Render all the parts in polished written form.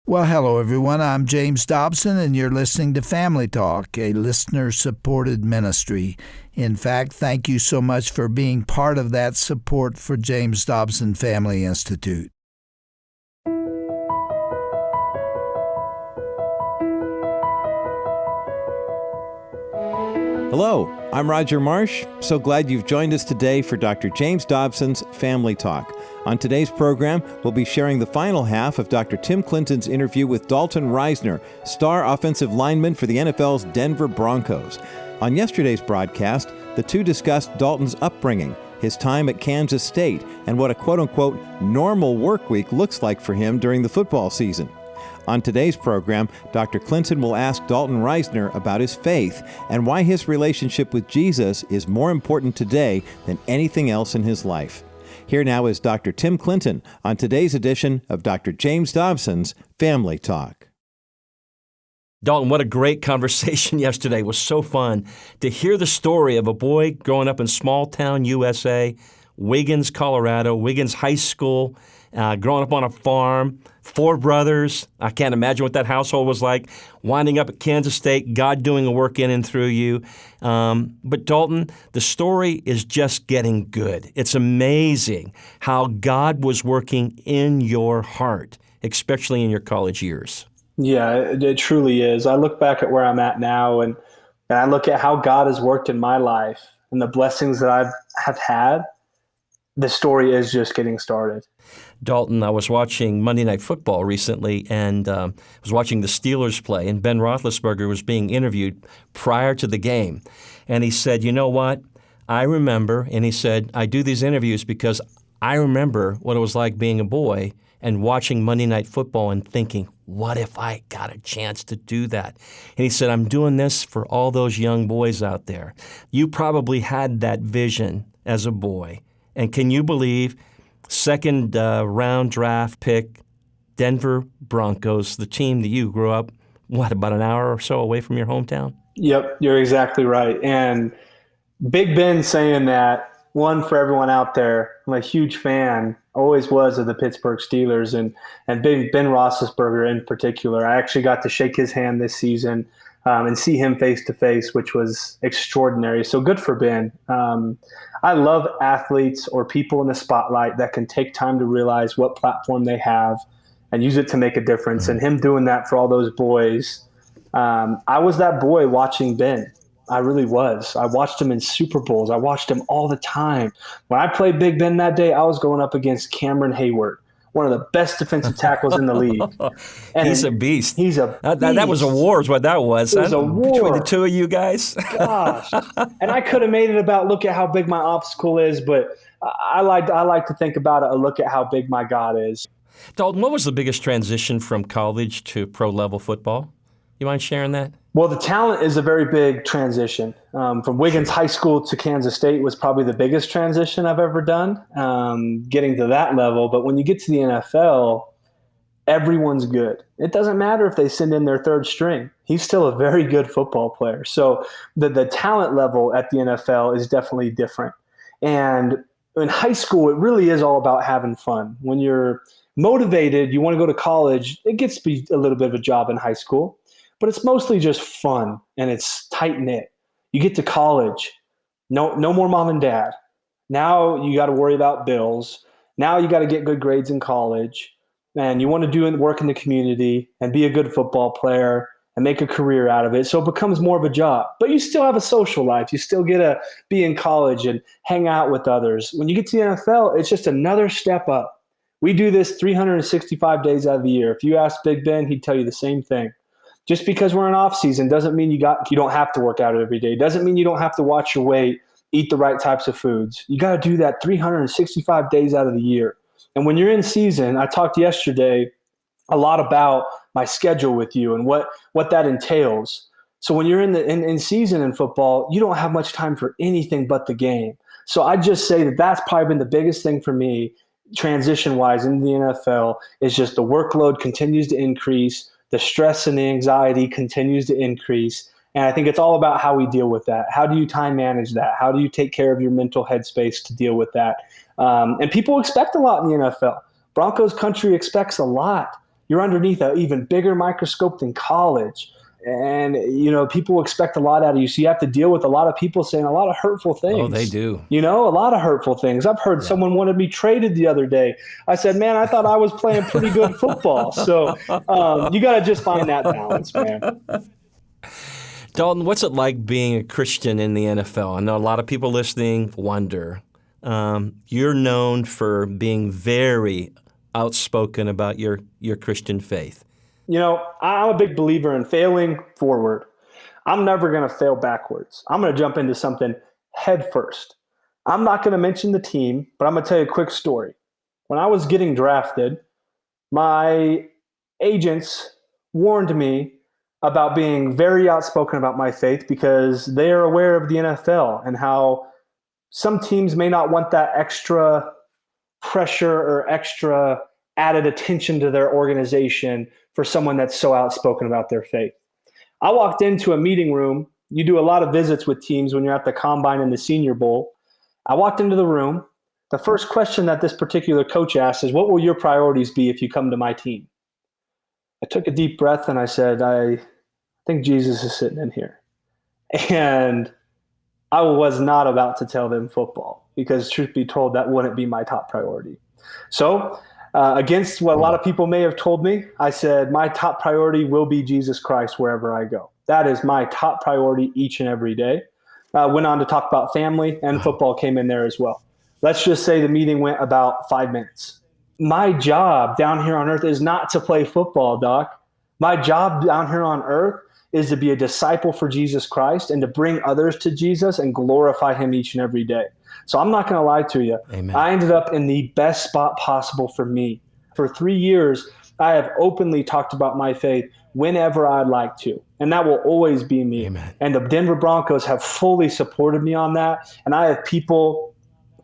Well, hello, everyone. I'm James Dobson, and you're listening to Family Talk, a listener-supported ministry. In fact, thank you so much for being part of that support for James Dobson Family Institute. Hello, I'm Roger Marsh. So glad you've joined us today for Dr. James Dobson's Family Talk. On today's program, we'll be sharing the final half of Dr. Tim Clinton's interview with Dalton Risner, star offensive lineman for the NFL's Denver Broncos. On yesterday's broadcast, the two discussed Dalton's upbringing, his time at Kansas State, and what a quote-unquote normal work week looks like for him during the football season. On today's program, Dr. Clinton will ask Dalton Risner about his faith and why his relationship with Jesus is more important today than anything else in his life. Here now is Dr. Tim Clinton on today's edition of Dr. James Dobson's Family Talk. Dalton, what a great conversation yesterday. It was so fun to hear the story of a boy growing up in small-town USA, Wiggins, Colorado, Wiggins High School, growing up on a farm, 4 brothers. I can't imagine what that household was like, winding up at Kansas State, God doing a work in and through you. But Dalton, the story is just getting good. It's amazing how God was working in your heart, especially in your college years. Yeah, it truly is. I look back at where I'm at now and I look at how God has worked in my life and the blessings that I have had. The story is just getting started. Dalton, I was watching Monday Night Football recently and was watching the Steelers play, and Ben Roethlisberger was being interviewed prior to the game. And he said, you know what, I remember, and he said, I do these interviews because I remember what it was like being a boy and watching Monday Night Football and thinking, what if I got a chance to do that? And he said, I'm doing this for all those young boys out there. You probably had that vision as a boy. And can you believe second round draft pick, Denver Broncos, the team that you grew up, about an hour or so away from your hometown? Yep, you're exactly right. And Big Ben saying that, one, for everyone out there, I'm a huge fan, always was, of the Pittsburgh Steelers, and Big Ben Roethlisberger in particular. I actually got to shake his hand this season and see him face to face, which was extraordinary. So good for Ben. I love athletes or people in the spotlight that can take time to realize what platform they have and use it to make a difference. Mm-hmm. And him doing that for all those boys. I was that boy watching Ben. I really was. I watched him in Super Bowls. I watched him all the time. When I played Big Ben that day, I was going up against Cameron Hayward, one of the best defensive tackles in the league. And he's a beast. He's a beast. That was a war is what that was. It was a war. Between the two of you guys. Gosh. And I could have made it about look at how big my obstacle is, but I like to think about it, a look at how big my God is. Dalton, what was the biggest transition from college to pro-level football? You mind sharing that? Well, the talent is a very big transition. From Wiggins High School to Kansas State was probably the biggest transition I've ever done, getting to that level. But when you get to the NFL, everyone's good. It doesn't matter if they send in their third string. He's still a very good football player. So the talent level at the NFL is definitely different. And in high school, it really is all about having fun. When you're motivated, you want to go to college, it gets to be a little bit of a job in high school. But it's mostly just fun, and it's tight-knit. You get to college, no more mom and dad. Now you got to worry about bills. Now you got to get good grades in college, and you want to do work in the community and be a good football player and make a career out of it. So it becomes more of a job. But you still have a social life. You still get to be in college and hang out with others. When you get to the NFL, it's just another step up. We do this 365 days out of the year. If you ask Big Ben, he'd tell you the same thing. Just because we're in off season doesn't mean you don't have to work out every day. Doesn't mean you don't have to watch your weight, eat the right types of foods. You got to do that 365 days out of the year. And when you're in season, I talked yesterday a lot about my schedule with you and what that entails. So when you're in season in football, you don't have much time for anything but the game. So I just say that that's probably been the biggest thing for me, transition-wise, into the NFL, is just the workload continues to increase. The stress and the anxiety continues to increase. And I think it's all about how we deal with that. How do you time manage that? How do you take care of your mental headspace to deal with that? And people expect a lot in the NFL. Broncos country expects a lot. You're underneath an even bigger microscope than college. And, people expect a lot out of you. So you have to deal with a lot of people saying a lot of hurtful things. Oh, they do. A lot of hurtful things. I've heard someone wanted me traded the other day. I said, man, I thought I was playing pretty good football. So you got to just find that balance, man. Dalton, what's it like being a Christian in the NFL? I know a lot of people listening wonder. You're known for being very outspoken about your Christian faith. I'm a big believer in failing forward. I'm never going to fail backwards. I'm going to jump into something head first. I'm not going to mention the team, but I'm going to tell you a quick story. When I was getting drafted, my agents warned me about being very outspoken about my faith because they are aware of the NFL and how some teams may not want that extra pressure or extra added attention to their organization for someone that's so outspoken about their faith. I walked into a meeting room. You do a lot of visits with teams when you're at the Combine and the Senior Bowl. I walked into the room. The first question that this particular coach asked is, what will your priorities be if you come to my team? I took a deep breath and I said, I think Jesus is sitting in here. And I was not about to tell them football because, truth be told, that wouldn't be my top priority. So against what a lot of people may have told me, I said, my top priority will be Jesus Christ wherever I go. That is my top priority each and every day. Went on to talk about family, and football came in there as well. Let's just say the meeting went about 5 minutes. My job down here on earth is not to play football, Doc. My job down here on earth is to be a disciple for Jesus Christ and to bring others to Jesus and glorify him each and every day. So I'm not going to lie to you. Amen. I ended up in the best spot possible for me. For 3 years, I have openly talked about my faith whenever I'd like to, and that will always be me. Amen. And the Denver Broncos have fully supported me on that, and I have people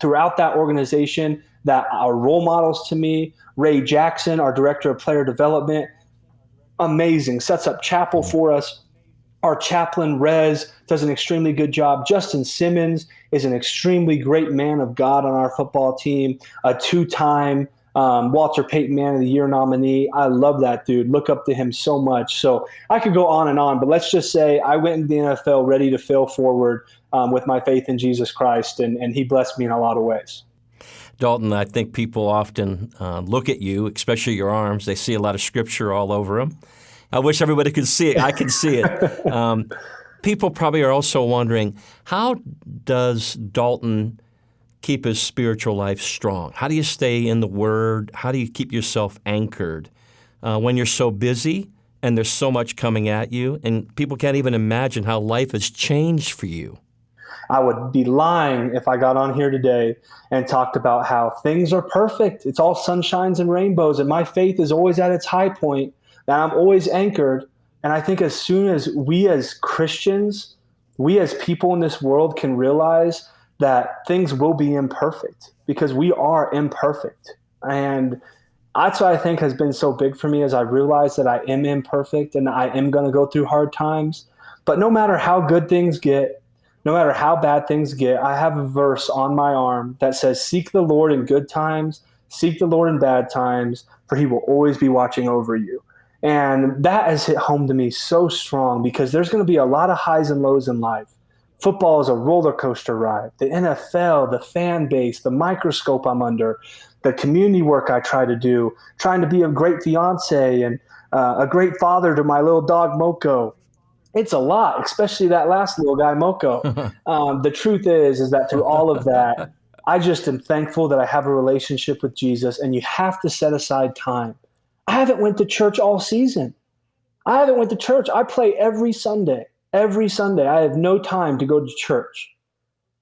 throughout that organization that are role models to me. Ray Jackson, our director of player development, amazing, sets up chapel for us. Our chaplain, Rez, does an extremely good job. Justin Simmons is an extremely great man of God on our football team, a 2-time Walter Payton Man of the Year nominee. I love that dude. Look up to him so much. So I could go on and on, but let's just say I went into the NFL ready to fail forward with my faith in Jesus Christ, and he blessed me in a lot of ways. Dalton, I think people often look at you, especially your arms. They see a lot of scripture all over them. I wish everybody could see it. I can see it. People probably are also wondering, how does Dalton keep his spiritual life strong? How do you stay in the Word? How do you keep yourself anchored when you're so busy and there's so much coming at you and people can't even imagine how life has changed for you? I would be lying if I got on here today and talked about how things are perfect. It's all sunshines and rainbows, and my faith is always at its high point, and I'm always anchored. And I think as soon as we as Christians, we as people in this world can realize that things will be imperfect because we are imperfect. And that's what I think has been so big for me, as I realize that I am imperfect and I am going to go through hard times. But no matter how good things get, no matter how bad things get, I have a verse on my arm that says, seek the Lord in good times, seek the Lord in bad times, for he will always be watching over you. And that has hit home to me so strong because there's going to be a lot of highs and lows in life. Football is a roller coaster ride. The NFL, the fan base, the microscope I'm under, the community work I try to do, trying to be a great fiance and a great father to my little dog, Moko. It's a lot, especially that last little guy, Moko. The truth is that through all of that, I just am thankful that I have a relationship with Jesus, and you have to set aside time. I haven't went to church all season. I haven't went to church. I play every Sunday. Every Sunday. I have no time to go to church.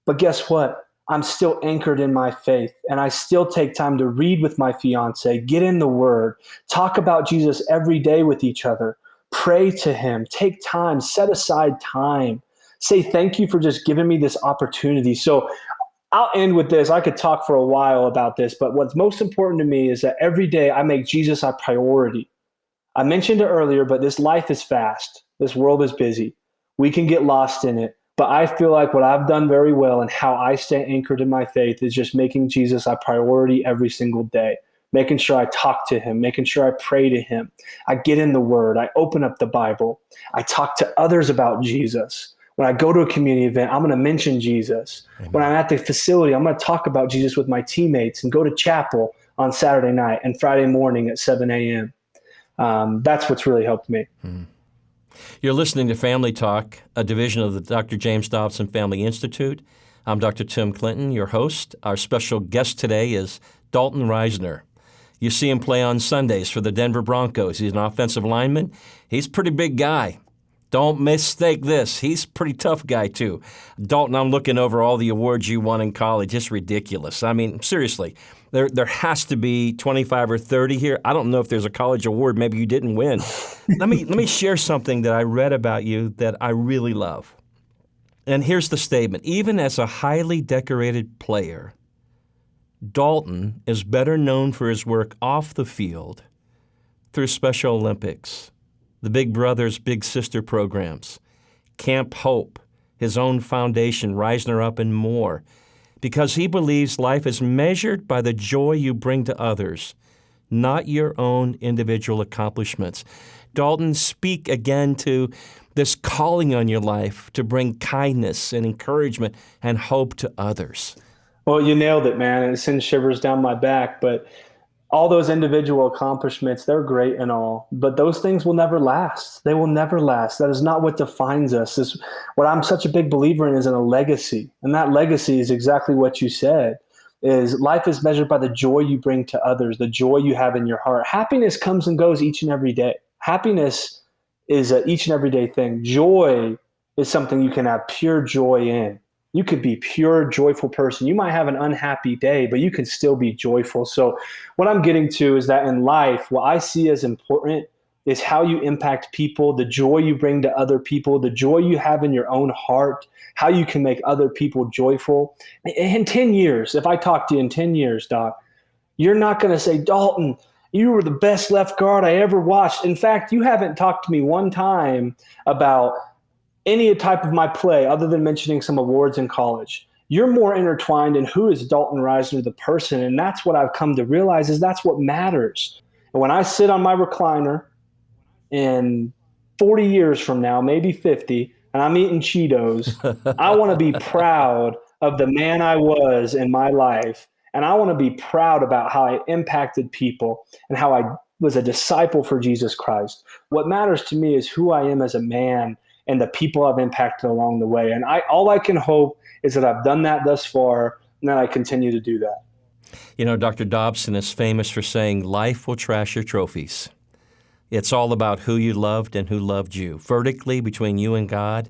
But guess what? I'm still anchored in my faith, and I still take time to read with my fiance, get in the Word, talk about Jesus every day with each other. Pray to him, take time, set aside time, say thank you for just giving me this opportunity. So I'll end with this. I could talk for a while about this, but what's most important to me is that every day I make Jesus a priority. I mentioned it earlier, but this life is fast. This world is busy. We can get lost in it. But I feel like what I've done very well and how I stay anchored in my faith is just making Jesus a priority every single day. making sure I talk to him, making sure I pray to him. I get in the Word. I open up the Bible. I talk to others about Jesus. When I go to a community event, I'm going to mention Jesus. Amen. When I'm at the facility, I'm going to talk about Jesus with my teammates and go to chapel on Saturday night and Friday morning at 7 a.m. That's what's really helped me. You're listening to Family Talk, a division of the Dr. James Dobson Family Institute. I'm Dr. Tim Clinton, your host. Our special guest today is Dalton Risner. You see him play on Sundays for the Denver Broncos. He's an offensive lineman. He's a pretty big guy. Don't mistake this. He's a pretty tough guy, too. Dalton, I'm looking over all the awards you won in college. It's ridiculous. I mean, seriously, there has to be 25 or 30 here. I don't know if there's a college award maybe you didn't win. Let me share something that I read about you that I really love. And here's the statement. Even as a highly decorated player, Dalton is better known for his work off the field through Special Olympics, the Big Brothers Big Sister programs, Camp Hope, his own foundation, RisnerUp, and more, because he believes life is measured by the joy you bring to others, not your own individual accomplishments. Dalton, speak again to this calling on your life to bring kindness and encouragement and hope to others. Well, you nailed it, man. It sends shivers down my back. But all those individual accomplishments, they're great and all, but those things will never last. They will never last. That is not what defines us. What I'm such a big believer in is in a legacy. And that legacy is exactly what you said, is life is measured by the joy you bring to others, the joy you have in your heart. Happiness comes and goes each and every day. Happiness is an each and every day thing. Joy is something you can have pure joy in. You could be pure, joyful person. You might have an unhappy day, but you can still be joyful. So what I'm getting to is that in life, what I see as important is how you impact people, the joy you bring to other people, the joy you have in your own heart, how you can make other people joyful. In 10 years, if I talk to you in 10 years, Doc, you're not going to say, Dalton, you were the best left guard I ever watched. In fact, you haven't talked to me one time about any type of my play other than mentioning some awards in college. You're more intertwined in who is Dalton Risner, the person, and that's what I've come to realize is that's what matters. And when I sit on my recliner in 40 years from now, maybe 50, and I'm eating Cheetos, I want to be proud of the man I was in my life, and I want to be proud about how I impacted people and how I was a disciple for Jesus Christ. What matters to me is who I am as a man and the people I've impacted along the way. And all I can hope is that I've done that thus far and that I continue to do that. You know, Dr. Dobson is famous for saying, life will trash your trophies. It's all about who you loved and who loved you, vertically between you and God,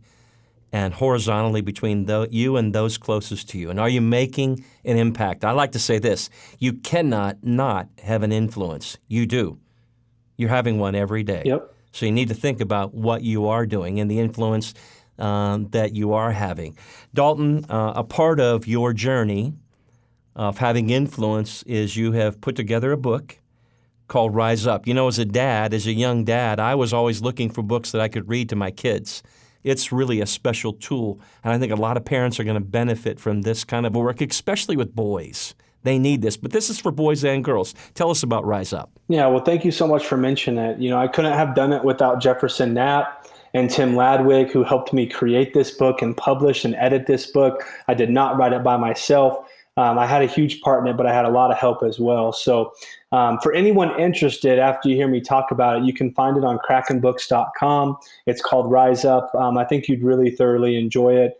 and horizontally between you and those closest to you. And are you making an impact? I like to say this, you cannot not have an influence. You do. You're having one every day. Yep. So you need to think about what you are doing and the influence that you are having. Dalton, a part of your journey of having influence is you have put together a book called Rise Up. You know, as a young dad, I was always looking for books that I could read to my kids. It's really a special tool, and I think a lot of parents are going to benefit from this kind of work, especially with boys. They need this, but this is for boys and girls. Tell us about Rise Up. Yeah, well, thank you so much for mentioning it. You know, I couldn't have done it without Jefferson Knapp and Tim Ladwig, who helped me create this book and publish and edit this book. I did not write it by myself. I had a huge part in it, but I had a lot of help as well. So for anyone interested, after you hear me talk about it, you can find it on krakenbooks.com. It's called Rise Up. I think you'd really thoroughly enjoy it.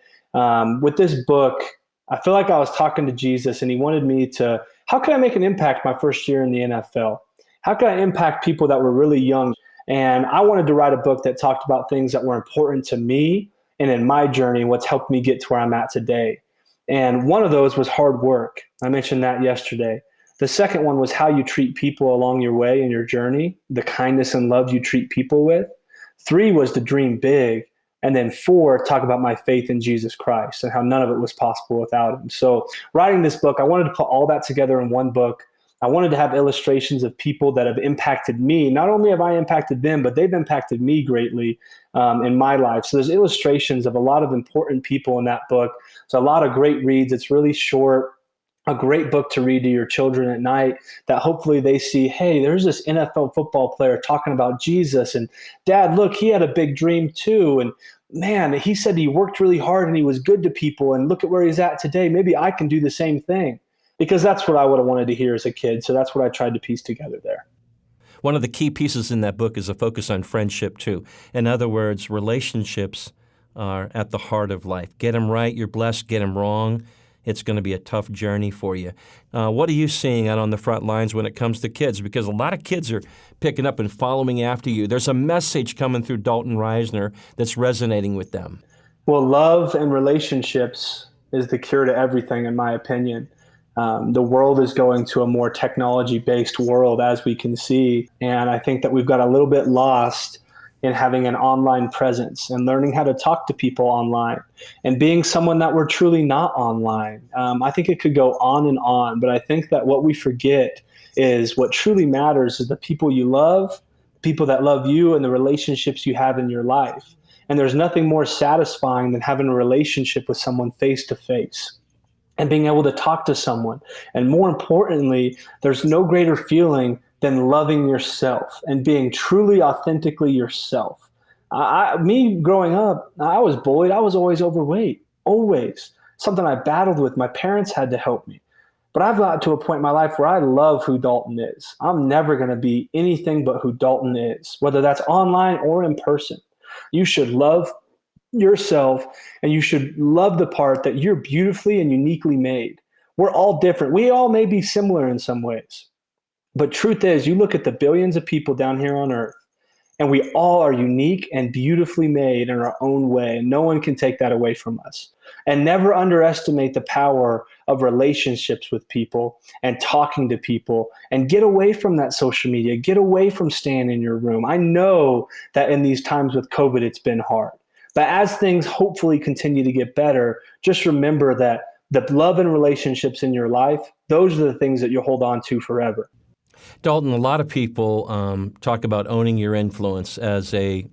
With this book, I feel like I was talking to Jesus, and he wanted me to, how could I make an impact my first year in the NFL? How could I impact people that were really young? And I wanted to write a book that talked about things that were important to me and in my journey, what's helped me get to where I'm at today. And one of those was hard work. I mentioned that yesterday. The second one was how you treat people along your way in your journey, the kindness and love you treat people with. 3 was to dream big. And then 4, talk about my faith in Jesus Christ and how none of it was possible without him. So writing this book, I wanted to put all that together in one book. I wanted to have illustrations of people that have impacted me. Not only have I impacted them, but they've impacted me greatly in my life. So there's illustrations of a lot of important people in that book. So a lot of great reads. It's really short. a great book to read to your children at night that hopefully they see, hey, there's this NFL football player talking about Jesus. And Dad, look, he had a big dream too. And man, he said he worked really hard and he was good to people. And look at where he's at today. Maybe I can do the same thing. Because that's what I would have wanted to hear as a kid. So that's what I tried to piece together there. One of the key pieces in that book is a focus on friendship, too. In other words, relationships are at the heart of life. Get them right, you're blessed. Get them wrong, it's going to be a tough journey for you. What are you seeing out on the front lines when it comes to kids? Because a lot of kids are picking up and following after you. There's a message coming through Dalton Risner that's resonating with them. Well, love and relationships is the cure to everything, in my opinion. The world is going to a more technology-based world, as we can see. And I think that we've got a little bit lost in having an online presence and learning how to talk to people online and being someone that we're truly not online. I think it could go on, but I think that what we forget is what truly matters is the people you love, people that love you, and the relationships you have in your life. And there's nothing more satisfying than having a relationship with someone face to face and being able to talk to someone. And more importantly, there's no greater feeling than loving yourself and being truly authentically yourself. Me growing up, I was bullied. I was always overweight, always. Something I battled with. My parents had to help me. But I've got to a point in my life where I love who Dalton is. I'm never going to be anything but who Dalton is, whether that's online or in person. You should love yourself, and you should love the part that you're beautifully and uniquely made. We're all different. We all may be similar in some ways. But truth is, you look at the billions of people down here on earth, and we all are unique and beautifully made in our own way, and no one can take that away from us. And never underestimate the power of relationships with people and talking to people, and get away from that social media. Get away from staying in your room. I know that in these times with COVID, it's been hard. But as things hopefully continue to get better, just remember that the love and relationships in your life, those are the things that you'll hold on to forever. Dalton, a lot of people talk about owning your influence as a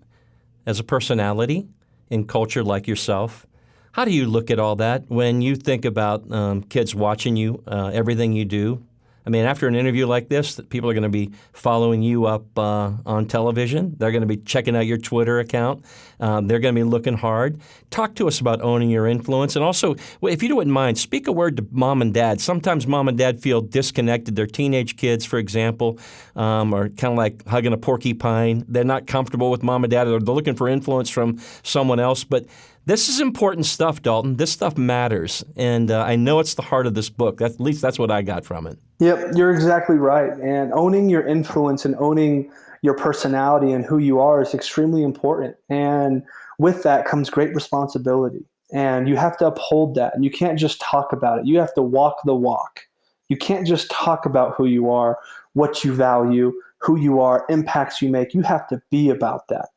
personality in culture like yourself. How do you look at all that when you think about kids watching you, everything you do? I mean, after an interview like this, people are going to be following you up on television. They're going to be checking out your Twitter account. They're going to be looking hard. Talk to us about owning your influence. And also, if you wouldn't mind, speak a word to mom and dad. Sometimes mom and dad feel disconnected. Their teenage kids, for example, are kind of like hugging a porcupine. They're not comfortable with mom and dad, or they're looking for influence from someone else. But this is important stuff, Dalton. This stuff matters. And I know it's the heart of this book. At least that's what I got from it. Yep, you're exactly right. And owning your influence and owning your personality and who you are is extremely important. And with that comes great responsibility. And you have to uphold that. And you can't just talk about it. You have to walk the walk. You can't just talk about who you are, what you value, who you are, impacts you make. You have to be about that.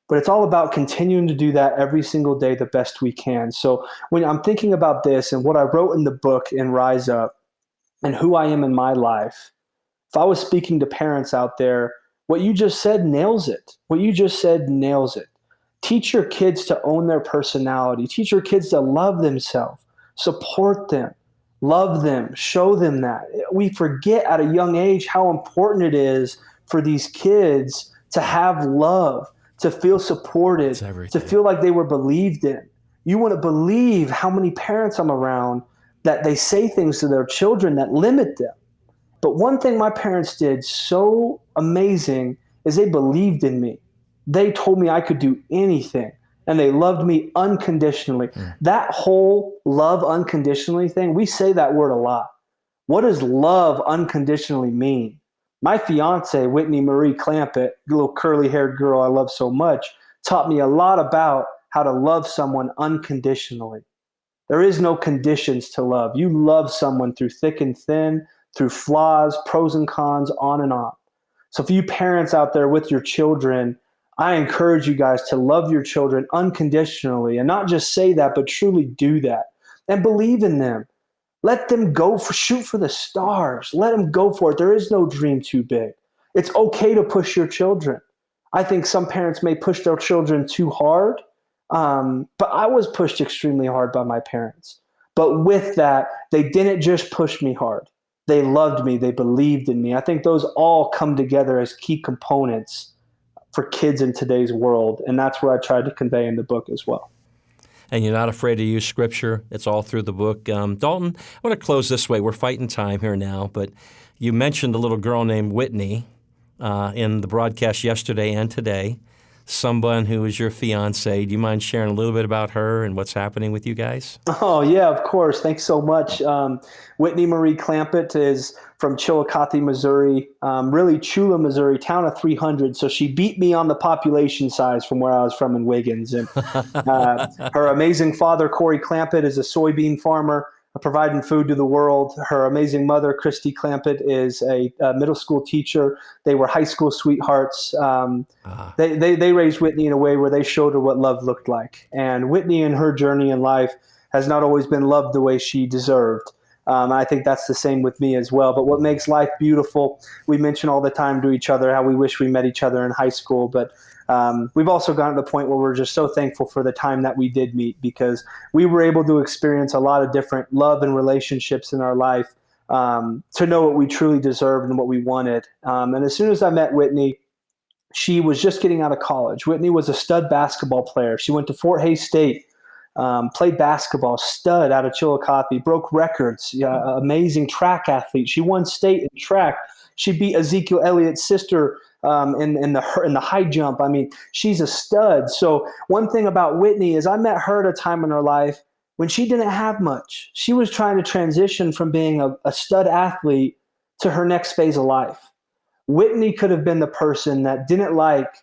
But it's all about continuing to do that every single day the best we can. So when I'm thinking about this and what I wrote in the book in Rise Up and who I am in my life, if I was speaking to parents out there, what you just said nails it. What you just said nails it. Teach your kids to own their personality. Teach your kids to love themselves. Support them. Love them. Show them that. We forget at a young age how important it is for these kids to have love, to feel supported, to feel like they were believed in. You want to believe how many parents I'm around that they say things to their children that limit them. But one thing my parents did so amazing is they believed in me. They told me I could do anything, and they loved me unconditionally. That whole love unconditionally thing, we say that word a lot. What does love unconditionally mean? My fiance, Whitney Clampitt, little curly-haired girl I love so much, taught me a lot about how to love someone unconditionally. There is no conditions to love. You love someone through thick and thin, through flaws, pros and cons, on and on. So for you parents out there with your children, I encourage you guys to love your children unconditionally, and not just say that, but truly do that and believe in them. Let them shoot for the stars. Let them go for it. There is no dream too big. It's okay to push your children. I think some parents may push their children too hard, but I was pushed extremely hard by my parents. But with that, they didn't just push me hard. They loved me. They believed in me. I think those all come together as key components for kids in today's world. And that's what I tried to convey in the book as well. And you're not afraid to use Scripture. It's all through the book. Dalton, I want to close this way. We're fighting time here now, but you mentioned a little girl named Whitney in the broadcast yesterday and today, someone who is your fiance. Do you mind sharing a little bit about her and what's happening with you guys? Oh, yeah, of course. Thanks so much. Whitney Marie Clampitt is from Chillicothe, Missouri, really Chula, Missouri, town of 300. So she beat me on the population size from where I was from in Wiggins. And her amazing father, Corey Clampitt, is a soybean farmer, providing food to the world. Her amazing mother, Christy Clampitt, is a middle school teacher. They were high school sweethearts. They raised Whitney in a way where they showed her what love looked like. And Whitney, in her journey in life, has not always been loved the way she deserved. I think that's the same with me as well. But what makes life beautiful, we mention all the time to each other how we wish we met each other in high school. But we've also gotten to the point where we're just so thankful for the time that we did meet, because we were able to experience a lot of different love and relationships in our life to know what we truly deserved and what we wanted. And as soon as I met Whitney, she was just getting out of college. Whitney was a stud basketball player. She went to Fort Hays State, played basketball, stud out of Chillicothe, broke records, amazing track athlete. She won state in track. She beat Ezekiel Elliott's sister in the high jump. I mean, she's a stud. So one thing about Whitney is I met her at a time in her life when she didn't have much. She was trying to transition from being a stud athlete to her next phase of life. Whitney could have been the person that didn't like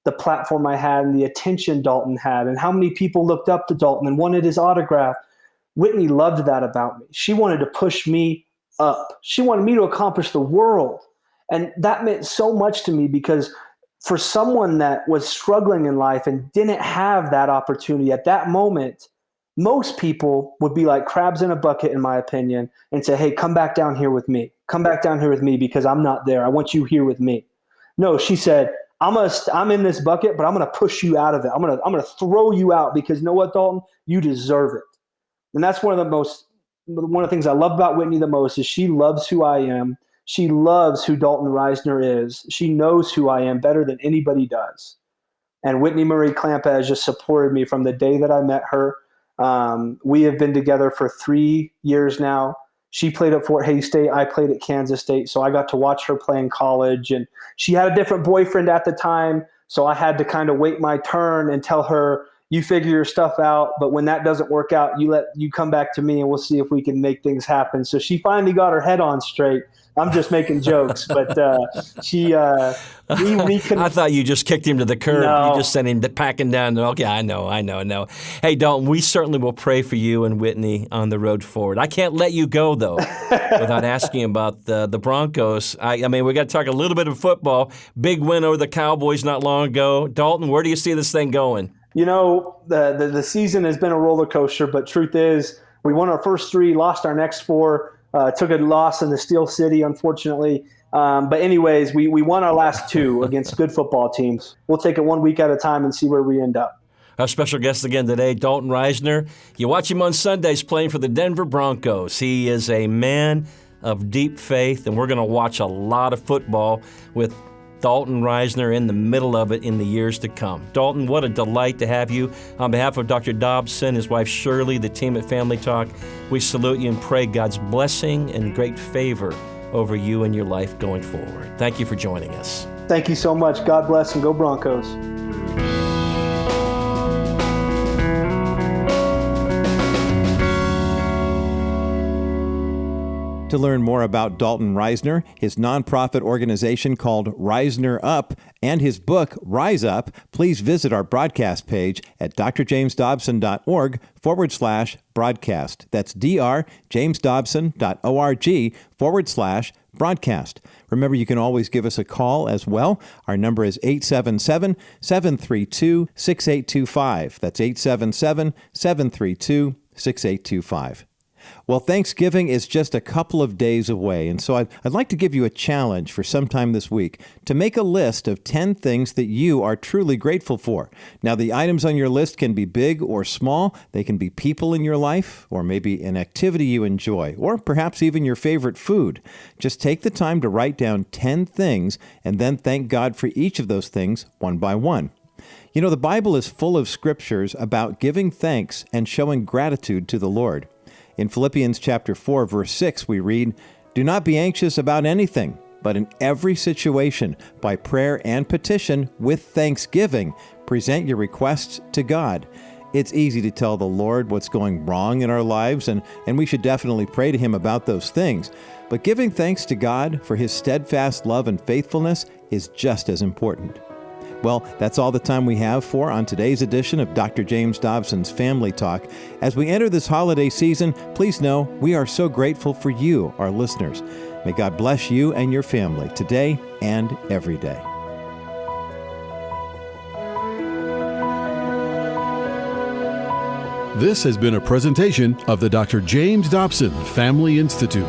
the platform I had and the attention Dalton had and how many people looked up to Dalton and wanted his autograph. Whitney loved that about me. She wanted to push me up. She wanted me to accomplish the world. And that meant so much to me, because for someone that was struggling in life and didn't have that opportunity at that moment, most people would be like crabs in a bucket, in my opinion, and say, hey, come back down here with me. Come back down here with me because I'm not there. I want you here with me. No, she said, I'm in this bucket, but I'm going to push you out of it. I'm going to throw you out because you know what, Dalton? You deserve it. And that's one of the things I love about Whitney the most is she loves who I am. She loves who Dalton Risner is. She knows who I am better than anybody does. And Whitney Marie Clampitt has just supported me from the day that I met her. We have been together for 3 years now. She played at Fort Hays State. I played at Kansas State. So I got to watch her play in college. And she had a different boyfriend at the time. So I had to kind of wait my turn and tell her, you figure your stuff out. But when that doesn't work out, you come back to me and we'll see if we can make things happen. So she finally got her head on straight. I'm just making jokes, but we I thought you just kicked him to the curb. No. You just sent him packing down. Okay, I know. Hey, Dalton, we certainly will pray for you and Whitney on the road forward. I can't let you go, though, without asking about the Broncos. I mean, we got to talk a little bit of football. Big win over the Cowboys not long ago. Dalton, where do you see this thing going? You know, the season has been a roller coaster, but truth is we won our first 3, lost our next 4. Took a loss in the Steel City, unfortunately. But anyways, we won our last 2 against good football teams. We'll take it 1 week at a time and see where we end up. Our special guest again today, Dalton Risner. You watch him on Sundays playing for the Denver Broncos. He is a man of deep faith, and we're going to watch a lot of football with Dalton Risner in the middle of it in the years to come. Dalton, what a delight to have you. On behalf of Dr. Dobson, his wife Shirley, the team at Family Talk, we salute you and pray God's blessing and great favor over you and your life going forward. Thank you for joining us. Thank you so much. God bless and go Broncos. To learn more about Dalton Risner, his nonprofit organization called RisnerUp, and his book, Rise Up, please visit our broadcast page at drjamesdobson.org/broadcast. That's drjamesdobson.org/broadcast. Remember, you can always give us a call as well. Our number is 877-732-6825. That's 877-732-6825. Well, Thanksgiving is just a couple of days away, and so I'd like to give you a challenge for sometime this week to make a list of 10 things that you are truly grateful for. Now, the items on your list can be big or small. They can be people in your life, or maybe an activity you enjoy, or perhaps even your favorite food. Just take the time to write down 10 things and then thank God for each of those things one by one. You know, the Bible is full of scriptures about giving thanks and showing gratitude to the Lord. In Philippians chapter 4, verse 6, we read, "Do not be anxious about anything, but in every situation, by prayer and petition, with thanksgiving, present your requests to God." It's easy to tell the Lord what's going wrong in our lives, and we should definitely pray to Him about those things. But giving thanks to God for His steadfast love and faithfulness is just as important. Well, that's all the time we have on today's edition of Dr. James Dobson's Family Talk. As we enter this holiday season, please know we are so grateful for you, our listeners. May God bless you and your family today and every day. This has been a presentation of the Dr. James Dobson Family Institute.